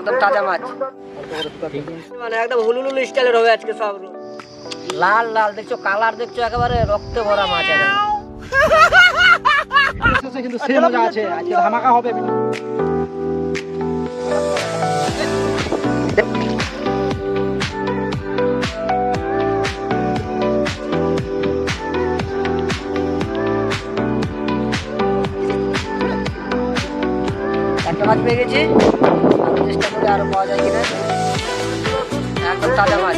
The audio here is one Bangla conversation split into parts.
একদম তাজা মাছ, মানে একদম হুলুলুলু স্টাইলের হবে আজকে সব। লাল লাল দেখছো, কালার দেখছো, একেবারে রক্তে ভরা মাছ। কিন্তু সেই মজা আছে, আজকে ধামাকা হবে। একটা মাছ পেয়ে গেছি, চেষ্টা করে আরো পাওয়া যায় কিনা। একদম তাজা মাছ।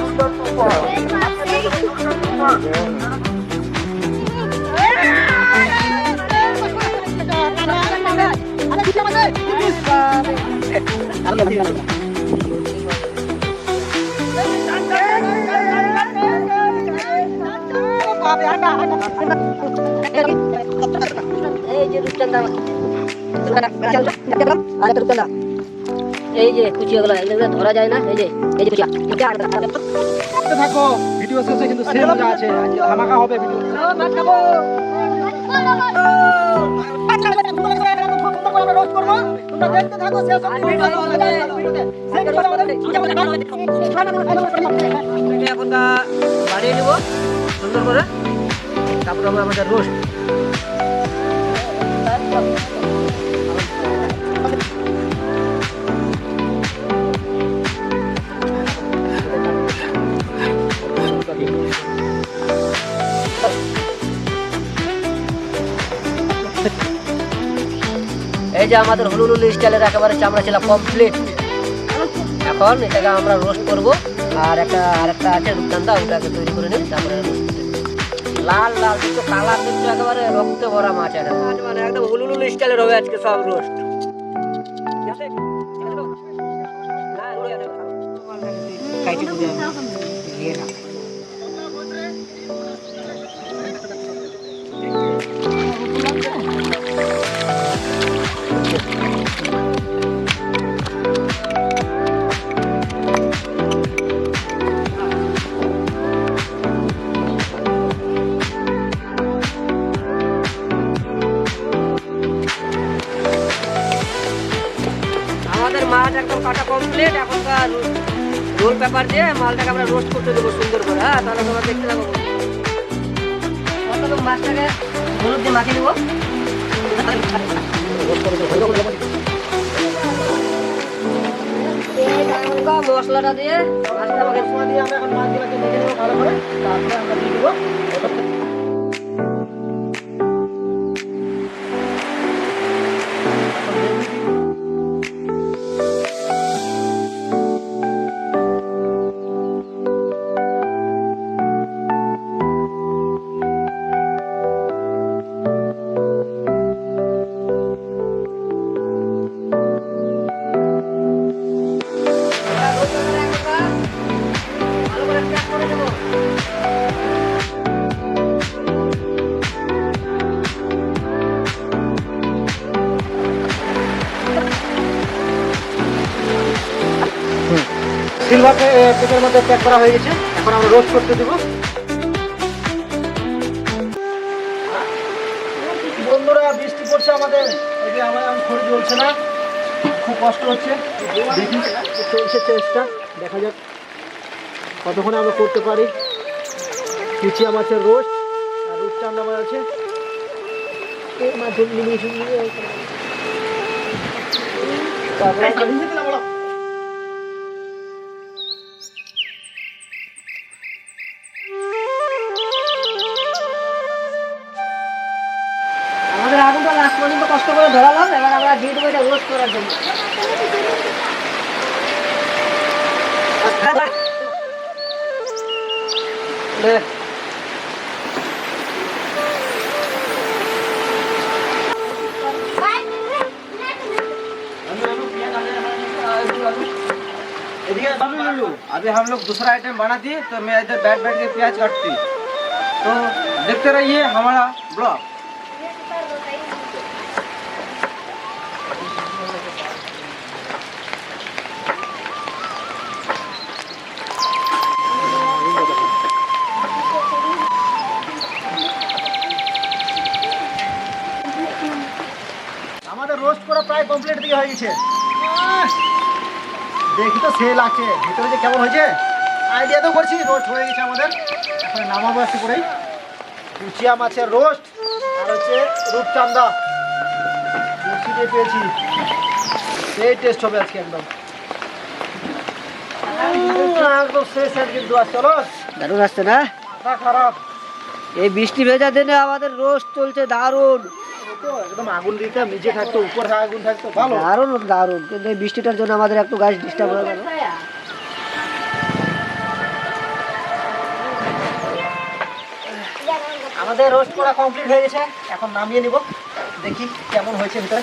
এই যে রূপচাঁদা, এই যে কুচিয়াগুলো ধরা যায় না, এই যে কুচিয়া। থাকো ভিডিও শেষে, কিন্তু সেই মজা আছে, আজকে ধামাকা হবে। ভিডিও এখন বাড়িয়ে নেবো সুন্দর করে, তারপর আমরা আমাদের রোস্ট। এই যে আমাদের হুলুলুলু স্টাইলের একেবারে চামড়া ছিল কমপ্লিট। এখন এটাকে আমরা রোস্ট করব, আর আরেকটা আছে রূপচাঁদা, ওটাকে তৈরি করে নিই। তারপরে লাল লাল দেখছো, কালার দেখছো, একেবারে রক্তে ভরা মাছ। এটা মানে একদম হুলুলুলু স্টাইলের হবে আজকে সব রোস্ট। আমাদের মাছ একদম কাটা কমপ্লিট। এখনকার রোল পেপার দিয়ে মালটাকে আমরা রোস্ট করতে দেবো সুন্দর করে। হ্যাঁ, তাহলে তোমরা দেখতে থাকো। প্রথমে মাছটাকে হলুদ দিয়ে মাখিয়ে নেবো। মশলাটা দিয়ে মাছটা আমরা এখন মাছগুলোকে মেখে নেবো ভালো করে, তারপরে আমরা দিয়ে দেবো। সিলভার প্লেটের মধ্যে প্যাক করা হয়ে গেছে, এখন আমরা রোস্ট করতে দেবো। বন্ধুরা, বৃষ্টি পড়ছে আমাদের, এই আমার খড়ি জ্বলছে না, খুব কষ্ট হচ্ছে। দেখি চলছে চেষ্টা, দেখা যাক কতক্ষণে আমরা করতে পারি। কুচিয়া মাছের রোস্ট আর রূপচাঁদা মাছ আছে। আমাদের আগুনটা লাস্ট পর্যন্ত কষ্ট করে ধরালাম। এবার আমরা দিয়ে দেবো এটা রোস্ট করার জন্য। अभी हम लोग दूसरा आइटम बनाती है, तो मैं इधर बैठ बैठ के प्याज काटती, तो देखते रहिए हमारा ब्लॉग। আমাদের রোস্ট করা প্রায় কমপ্লিট দিকে হয়ে গেছে। দেখি তো সে লাগছে, ভিতরে যে কেমন হয়েছে আইডিয়া তো করছি। রোস্ট হয়ে গেছে আমাদের, এখন নামাবো একটু করেই। কুচিয়া মাছের রোস্ট আর হচ্ছে রূপচাঁদা কুচি দিয়ে পেয়েছি, সেই টেস্ট হবে আজকে একদম। একদম শেষ আর কিন্তু আর চলো, দারুণ আসছে না? মাথা খারাপ। এই বৃষ্টি ভেজা দিনে আমাদের রোস্ট চলছে দারুণ। তো একদম আগুন দিতে নিচে থাকতো, উপর আগুন থাকতো, ভালো। দারুণ দারুণ, কিন্তু এই বৃষ্টিটার জন্য আমাদের একটু গাছ ডিস্টার্ব হয়ে গেল। আমাদের রোস্ট করা কমপ্লিট হয়ে গেছে, এখন নামিয়ে নিব, দেখি কেমন হয়েছে ভিতরে।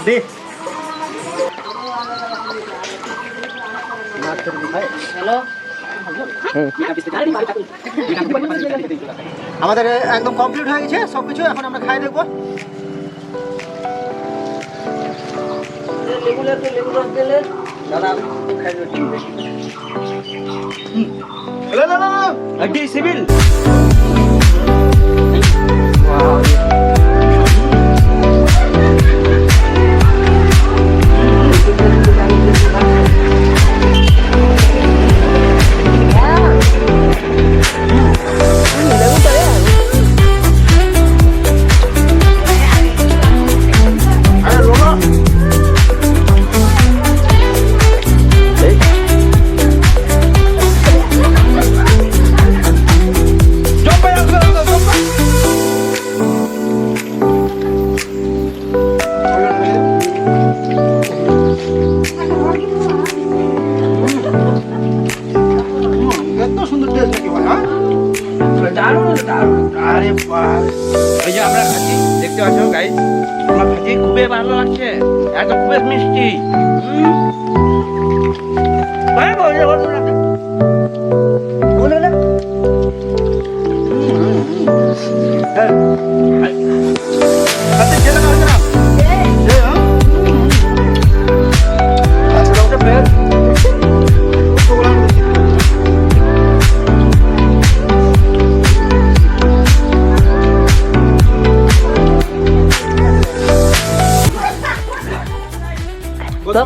दे হ্যালো, আমাদের একদম কমপ্লিট হয়ে গেছে সবকিছু, এখন আমরা খাই দেখবো। লেবু রস দিলে দাদা अड्डी सिविल আরে বাস, ওই যে আমরা খাচ্ছি দেখতে পাচ্ছ গাইস, আমরা খাচ্ছি খুবই ভালো লাগছে, এত খুবই মিষ্টি।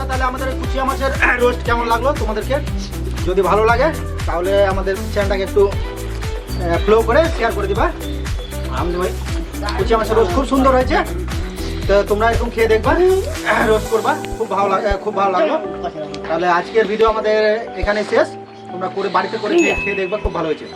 তাহলে আমাদের কুচিয়া মাছের রোস্ট কেমন লাগলো তোমাদেরকে? যদি ভালো লাগে তাহলে আমাদের চ্যানেলটাকে একটু ফলো করে শেয়ার করে দিবা। আমাদের ভাই কুচিয়া মাছের রোস্ট খুব সুন্দর হয়েছে, তো তোমরা এরকম খেয়ে দেখবা, রোস্ট করবা, খুব ভালো লাগলো। তাহলে আজকের ভিডিও আমাদের এখানে শেষ, তোমরা করে বাড়িতে করে খেয়ে দেখবা, খুব ভালো হয়েছে।